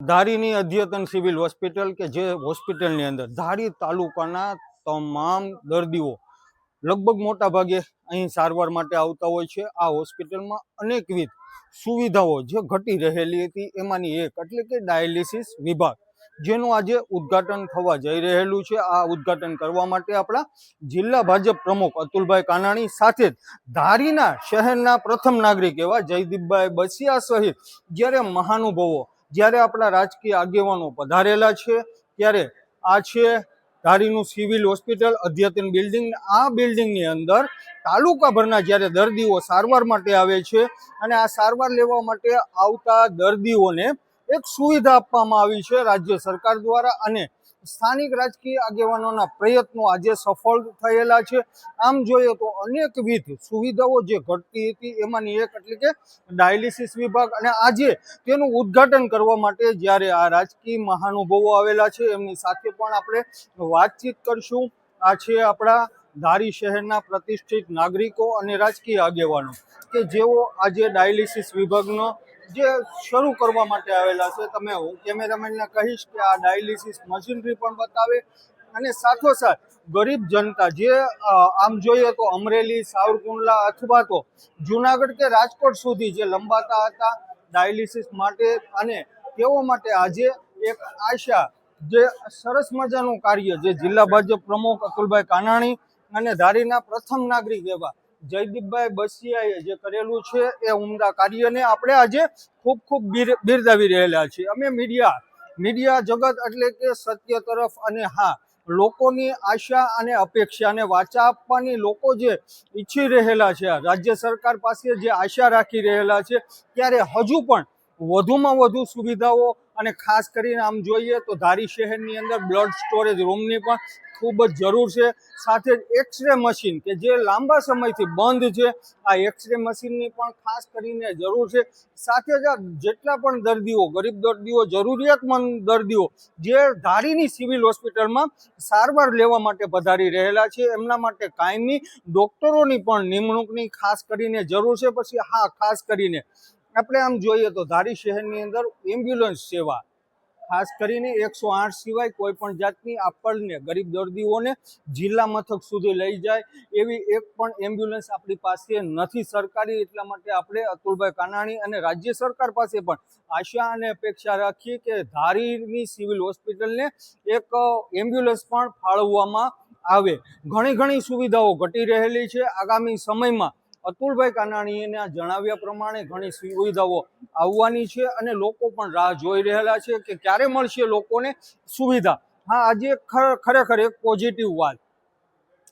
ધારીની અદ્યતન civil hospital કે જે હોસ્પિટલની અંદર ધારી તાલુકાના તમામ દર્દીઓ લગભગ મોટા ભાગે અહીં સારવાર માટે આવતા હોય છે। આ હોસ્પિટલમાં અનેકવિધ સુવિધાઓ જે ઘટી રહેલી હતી એમાંની એક એટલે કે ડાયાલિસિસ વિભાગ, જેનું આજે ઉદ્ઘાટન થવા જઈ રહેલું છે। આ ઉદ્ઘાટન કરવા માટે આપણા જિલ્લા ભાજપ પ્રમુખ અતુલભાઈ કાનાણી સાથે જ ધારીના શહેરના પ્રથમ નાગરિક એવા જયદીપભાઈ બસિયા સહિત જ્યારે મહાનુભાવો, જ્યારે આપણા રાજકીય આગેવાનો પધારેલા છે, ત્યારે આ છે ધારીનું સિવિલ હોસ્પિટલ અદ્યતન બિલ્ડિંગ। આ બિલ્ડિંગની અંદર તાલુકાભરના જ્યારે દર્દીઓ સારવાર માટે આવે છે અને આ સારવાર લેવા માટે આવતા દર્દીઓને એક સુવિધા આપવામાં આવી છે રાજ્ય સરકાર દ્વારા, અને સ્થાનિક રાજકીય આગેવાનોના પ્રયત્નો આજે સફળ થયેલા છે। આમ જોઈએ તો અનેકવિધ સુવિધાઓ જે ઘટતી હતી એમાંની એક એટલે કે ડાયાલિસિસ વિભાગ, અને આજે તેનું ઉદ્ઘાટન કરવા માટે જ્યારે આ રાજકીય મહાનુભાવો આવેલા છે એમની સાથે પણ આપણે વાતચીત કરશું। આ છે આપણા ધારી શહેરના પ્રતિષ્ઠિત નાગરિકો અને રાજકીય આગેવાનો કે જેઓ આજે ડાયાલિસિસ વિભાગનો જે શરૂ કરવા માટે આવેલા છે। તમે હું કેમેરામેનને કહીશ કે આ ડાયાલિસિસ મશીનરી પણ બતાવે, અને સાથોસાથ ગરીબ જનતા જે આમ જોઈએ તો અમરેલી, સાવરકુંડલા અથવા તો જુનાગઢ કે રાજકોટ સુધી જે લંબાતા હતા ડાયાલિસિસ માટે, અને તેઓ માટે આજે એક આશા, જે સરસ મજાનું કાર્ય જે જિલ્લા ભાજપ પ્રમુખ અતુલભાઈ કાનાણી અને ધારીના પ્રથમ નાગરિક એવા જયદીપભાઈ બસિયાએ જે કરેલું છે એ ઉમદા કાર્યને આપણે આજે ખૂબ ખૂબ બિરદાવી રહેલા છીએ। અમે મીડિયા જગત એટલે કે સત્ય તરફ, અને હા, લોકોની આશા અને અપેક્ષાને વાચા આપવાની લોકો જે ઈચ્છી રહેલા છે, રાજ્ય સરકાર પાસે જે આશા રાખી રહેલા છે, ત્યારે હજુ પણ વધુમાં વધુ સુવિધાઓ, અને ખાસ કરીને આમ જોઈએ તો ધારી શહેરની અંદર બ્લડ સ્ટોરેજ રૂમની પણ ખૂબ જ જરૂર છે। સાથે જ એક્સરે મશીન કે જે લાંબા સમયથી બંધ છે, આ એક્સરે મશીનની પણ ખાસ કરીને જરૂર છે। સાથે જ જેટલા પણ દર્દીઓ, ગરીબ દર્દીઓ, જરૂરિયાતમંદ દર્દીઓ જે ધારીની સિવિલ હોસ્પિટલમાં સારવાર લેવા માટે પધારી રહેલા છે, એમના માટે કાયમી ડોક્ટરોની પણ નિમણૂકની ખાસ કરીને જરૂર છે। પછી હા, ખાસ કરીને આપણે આમ જોઈએ તો ધારી શહેરની અંદર એમ્બ્યુલન્સ સેવા, ખાસ કરીને 108 સિવાય કોઈ પણ જાતની આપણને ગરીબ દર્દીઓને જિલ્લા મથક સુધી લઈ જાય એવી એક પણ એમ્બ્યુલન્સ આપણી પાસે નથી સરકારી। એટલા માટે આપણે અતુલભાઈ કાનાણી અને રાજ્ય સરકાર પાસે પણ આશા અને અપેક્ષા રાખીએ કે ધારીની સિવિલ હોસ્પિટલને એક એમ્બ્યુલન્સ પણ ફાળવવામાં આવે। ઘણી સુવિધાઓ ઘટી રહેલી છે। આગામી સમયમાં અતુલભાઈ કાનાણીના જણાવ્યા પ્રમાણે ઘણી સુવિધાઓ આવવાની છે, અને લોકો પણ રાહ જોઈ રહેલા છે કે ક્યારે મળશે લોકોને સુવિધા। હા, આજે ખરેખર એક પોઝિટિવ વાત,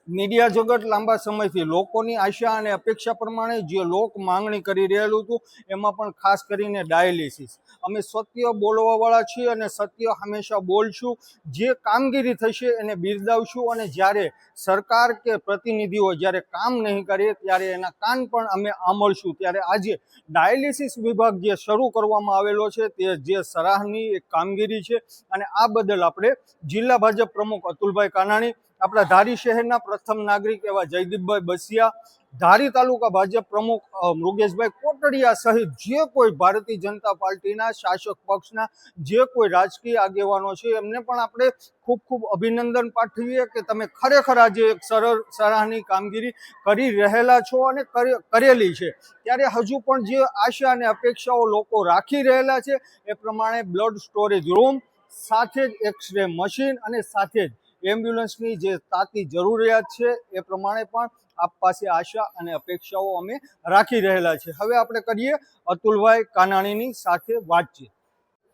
મીડિયા જગત લાંબા સમયથી લોકોની આશા અને અપેક્ષા પ્રમાણે જે લોક માંગણી કરી રહેલું હતું એમાં પણ ખાસ કરીને ડાયાલિસિસ, અમે સત્ય બોલવાવાળા છીએ અને સત્ય હંમેશા બોલશું। જે કામગીરી થશે એને બિરદાવશું, અને જ્યારે સરકાર કે પ્રતિનિધિઓ જ્યારે કામ નહીં કરે ત્યારે એના કાન પણ અમે આંબળશું। ત્યારે આજે ડાયાલિસિસ વિભાગ જે શરૂ કરવામાં આવેલો છે તે જે સરાહનીય એક કામગીરી છે, અને આ બદલ આપણે જિલ્લા ભાજપ પ્રમુખ અતુલભાઈ કાનાણી, આપણા ધારી શહેરના પ્રથમ નાગરિક એવા જયદીપભાઈ બસિયા, ધારી તાલુકા ભાજપ પ્રમુખ મૃગેશભાઈ કોટડિયા સહિત જે કોઈ ભારતીય જનતા પાર્ટીના શાસક પક્ષના જે કોઈ રાજકીય આગેવાનો છે એમને પણ આપણે ખૂબ અભિનંદન પાઠવીએ કે તમે ખરેખર આજે એક સરળ સરાહની કામગીરી કરી રહેલા છો અને કરેલી છે। ત્યારે હજુ પણ જે આશા અને અપેક્ષાઓ લોકો રાખી રહેલા છે એ પ્રમાણે બ્લડ સ્ટોરેજ રૂમ, સાથે જ એક્સરે મશીન, અને સાથે જ એમ્બ્યુલન્સની જે તાતી જરૂરિયાત છે એ પ્રમાણે પણ આપ પાસે આશા અને અપેક્ષાઓ અમે રાખી રહેલા છે। હવે આપણે કરીએ અતુલભાઈ કાનાણીની સાથે વાતચીત।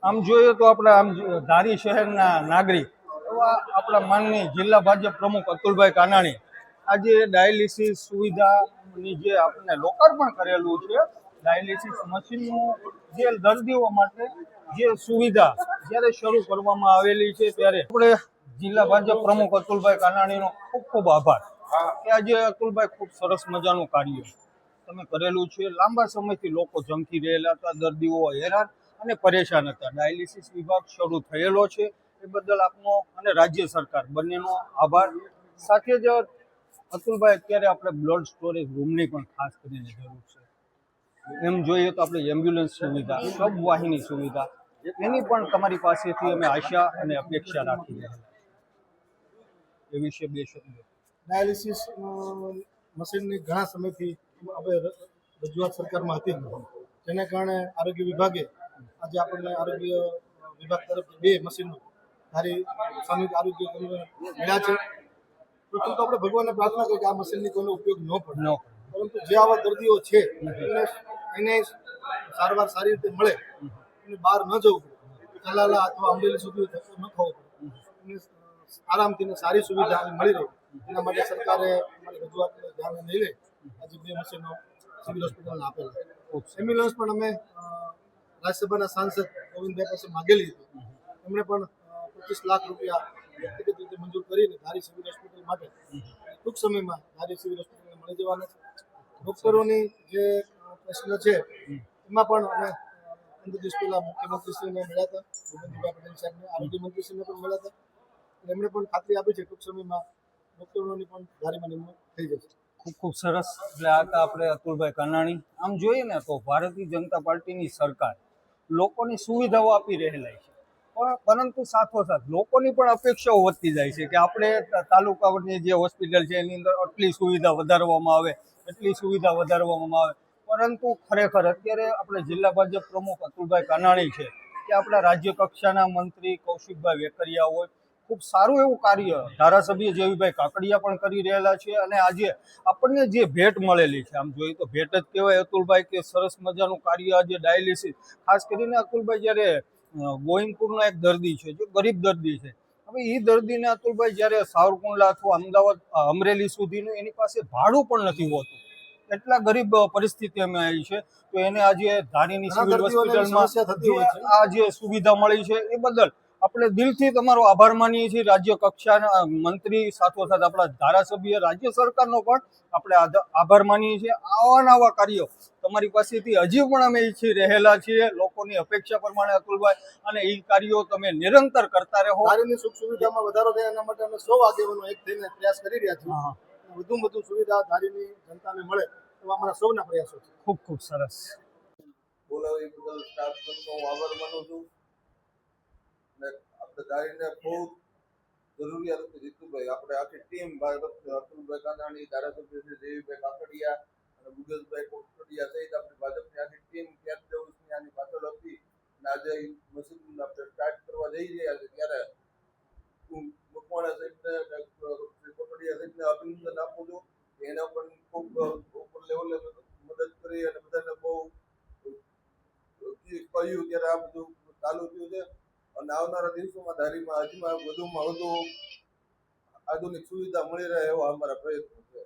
આમ જોઈએ તો આપણે ધારી શહેરના નાગરિક એવા આપણા માનનીય જિલ્લા ભાજપ પ્રમુખ અતુલભાઈ કાનાણી આજે ડાયાલિસિસ સુવિધાની જે આપણે લોકાર્પણ કરેલું છે, ડાયાલિસિસ મશીનનું જે દર્દીઓ માટે જે સુવિધા જ્યારે શરૂ કરવામાં આવેલી છે, ત્યારે આપણે જિલ્લા ભાજપ પ્રમુખ અતુલભાઈ કાનાણીનો ખૂબ આભાર કે આજે અતુલભાઈ ખૂબ સરસ મજાનું કાર્ય તમે કરેલું છે। લાંબા સમયથી લોકો ઝંખી રહેલા હતા, દર્દીઓ હેરાન અને પરેશાન હતા, ડાયાલિસિસ વિભાગ શરૂ થયેલો છે એ બદલ આપનો અને રાજ્ય સરકાર બંનેનો આભાર। સાથે જ અતુલભાઈ, અત્યારે આપણે બ્લડ સ્ટોરેજ રૂમની પણ ખાસ કરીને જરૂર છે। એમ જોઈએ તો આપણે એમ્બ્યુલન્સ સુવિધા, શબ વાહિની સુવિધા, એની પણ તમારી પાસેથી અમે આશા અને અપેક્ષા રાખી રહ્યા એ વિશે બે શબ્દો. ડાયાલિસિસ મશીનની ઘણા સમયથી આપણે રજૂઆત સરકારમાં હતી જ નથી. જેને કારણે આરોગ્ય વિભાગે આજે આપણને આરોગ્ય વિભાગ તરફથી 2 મશીનો ધારી સામૂહિક આરોગ્ય કેન્દ્ર મળ્યા છે. પ્રથમ તો આપણે ભગવાનને પ્રાર્થના કરીએ કે આ મશીનની કોઈનો ઉપયોગ ન પડે, પરંતુ જે આવા દર્દીઓ છે એને સારવાર સારી રીતે મળે, એને બહાર ન જવું પડે, કલાલા અથવા અમરેલી સુધી ધક્કો ન ખાવો પડે, એને આરામથી ને સારી સુવિધા મળી રહે, એના માટે સરકારે અમારી રજૂઆતને ધ્યાને લઈ લે આજે 2 મશીનો સિવિલ હોસ્પિટલને આપેલા. એમ્બ્યુલન્સ પણ અમે રાજ્યસભાના સાંસદ ગોવિંદભાઈ પાસે માગેલી હતી. એમણે પણ 25 લાખ રૂપિયા વ્યક્તિગત રીતે મંજૂર કરીને ધારી સિવિલ હોસ્પિટલ માટે ટૂંક સમયમાં ધારી સિવિલ હોસ્પિટલને મળી જવાના છે. ડૉક્ટરોની જે પ્રશ્ન છે એમાં પણ અમે 15 દિવસ પહેલા મુખ્યમંત્રીશ્રીને મળ્યા હતા, ભૂપેન્દ્રભાઈ પટેલ સાહેબને, આરોગ્ય મંત્રીશ્રીને પણ મળ્યા હતા. એમણે પણ ખાતરી આપી છે ટૂંક સમયમાં ડૉક્ટરોની પણ ધારીમાં નિમણૂક થઈ જશે. ખૂબ ખૂબ સરસ. એટલે આ હતા આપણે અતુલભાઈ કાનાણી. આમ જોઈએ ને તો ભારતીય જનતા પાર્ટીની સરકાર લોકોની સુવિધાઓ આપી રહેલા છે, પરંતુ સાથોસાથ લોકોની પણ અપેક્ષાઓ વધતી જાય છે કે આપણે તાલુકાની જે હોસ્પિટલ છે એની અંદર આટલી સુવિધા વધારવામાં આવે, એટલી સુવિધા વધારવામાં આવે. પરંતુ ખરેખર અત્યારે આપણે જિલ્લા ભાજપ પ્રમુખ અતુલભાઈ કાનાણી છે કે આપણા રાજ્ય કક્ષાના મંત્રી કૌશિકભાઈ વેકરિયા હોય, ખૂબ સારું એવું કાર્ય ધારાસભ્ય જેવીભાઈ કાકડિયા પણ કરી રહેલા છે. અને આજે આપણને જે ભેટ મળેલી છે, આમ જોઈએ તો ભેટ જ કહેવાય અતુલભાઈ, કે સરસ મજાનું કાર્ય આજે ડાયાલિસિસ, ખાસ કરીને અતુલભાઈ જ્યારે ગોવિંદપુરનો એક દર્દી છે, જે ગરીબ દર્દી છે, હવે એ દર્દીને અતુલભાઈ જ્યારે સાવરકુંડલા અથવા અમદાવાદ અમરેલી સુધીનું એની પાસે ભાડું પણ નથી હોતું, એટલા ગરીબ પરિસ્થિતિ અમે આવી છે. તો એને આજે ધારીની સિવિલ હોસ્પિટલમાં આ જે સુવિધા મળી છે એ બદલ આપણે દિલથી તમારો આભાર માનીએ છીએ. રાજ્ય કક્ષાના મંત્રી સાથોસાથ આપણા ધારાસભ્ય, રાજ્ય સરકારનો પણ આપણે આભાર માનીએ છીએ. આવા કાર્યો તમારી પાસેથી હજી પણ અમે ઈચ્છી રહેલા છીએ લોકોની અપેક્ષા પ્રમાણે અતુલભાઈ, અને એ કાર્યો તમે નિરંતર કરતા રહો. ધારીની સુખ સુવિધામાં વધારો થાય એના માટે અમે 100 આગેવાનો એક થઈને પ્રયાસ કરી રહ્યા છીએ. વધુમાં વધુ સુવિધા ધારીની જનતાને મળે એવા અમારા સૌના પ્રયાસો છે. ખૂબ ખૂબ સરસ. બોલાવી બદલ સ્ટાફનો હું આભાર માનું છું. અને આપણે ધારીને બહુ જરૂરિયાત હતી જીતુભાઈ, આપણે આખી ટીમ અતુલભાઈ કાનાણી, ધારાસભ્ય છે દેવીભાઈ કાકડિયા અને મુકેશભાઈ કોટડિયા સહિત આપણી ભાજપની આખી ટીમ 13 દિવસની આની પાછળ હતી. અને આજે મશીન આપણે સ્ટાર્ટ કરવા જઈ રહ્યા છે ત્યારે હું મકવાણા સાહેબને કોટડિયા સાહેબને અભિનંદન આપું છું. એને પણ ખૂબ ઉપર લેવલે મદદ કરી અને બધાને બહુ કહ્યું ત્યારે આ બધું ચાલુ થયું છે. અને આવનારા દિવસોમાં ધારીમાં હજુમાં વધુમાં વધુ આધુનિક સુવિધા મળી રહે એવા અમારા પ્રયત્નો છે.